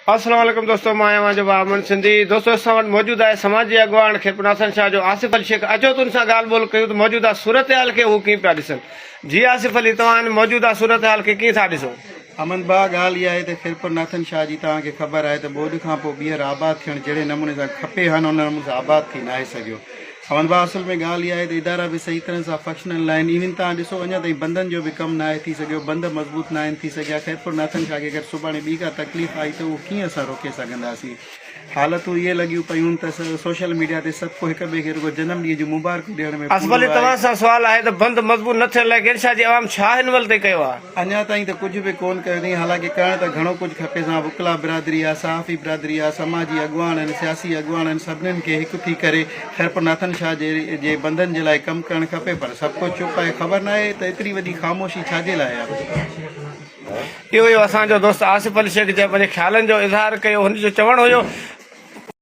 अस्सलाम वालेकुम दोस्तों, मैं आहियां जो अमन सिंधी। दोस्तों असां वटि मौजूद आहे समाजी अॻुवान खिरपनासन शाह जो आसिफ अली शेख। अचो तुम सां ॻाल्हि ॿोल कयूं त मौजूदा सूरत हाल खे हू कीअं पिया ॾिसनि। जी आसिफ अली, तव्हां मौजूदा सूरत हाल खे कीअं था ॾिसो? अमन बा ॻाल्हि इहा आहे त खिरपुर नाथन शाह जी तव्हांखे ख़बर आहे त ॿोॾि खां पोइ ॿीहर आबाद थियणु जहिड़े नमूने सां खपे हन उन नमूने सां आबाद थी न आहे सघियो। अमन बा असल में ॻाल्हि इहा आहे त इदारा बि सही तरह सां फंक्शनल आहिनि। इवन तव्हां ॾिसो अञा ताईं बंदनि जो बि कमु न आहे थी सघियो, बंद मज़बूत न आहिनि थी सघिया। खिरपुर नाथन शाह खे अगरि सुभाणे ॿी का तकलीफ़ आई त उहो कीअं असां रोके सघंदासीं। हालतूं इहे लॻियूं पयूं त सोशल मीडिया ते सभु को हिक ॿिए खे रुॻो जनम ॾींहं जी मुबारकूं ॾियण में। आसिफ अली, तव्हां सां सुवाल आहे त बंद मज़बूत न थियण लाइ गिरशा जी अवाम छा हिन वल ते कयो आहे? अञा ताईं त कुझु बि कोन कयो अथई। हालांकि करणु त घणो कुझु खपे। सां वकिला बिरादरी आहे, सहाफ़ी बिरादरी आहे, समाजी अॻुवान आहिनि, सियासी अॻुवान आहिनि, सभिनीनि खे हिकु थी करे खिरपुर नाथन शाह जे बंदनि जे लाइ कमु करणु खपे। पर सभु कुझु चुप आहे। ख़बर न आहे त एतिरी वॾी ख़ामोशी छाजे लाइ आहे। इहो असांजो दोस्त आसिफ अली शेख जे पंहिंजे ख़्यालनि जो इज़हार कयो। हुनजो चवणु हुयो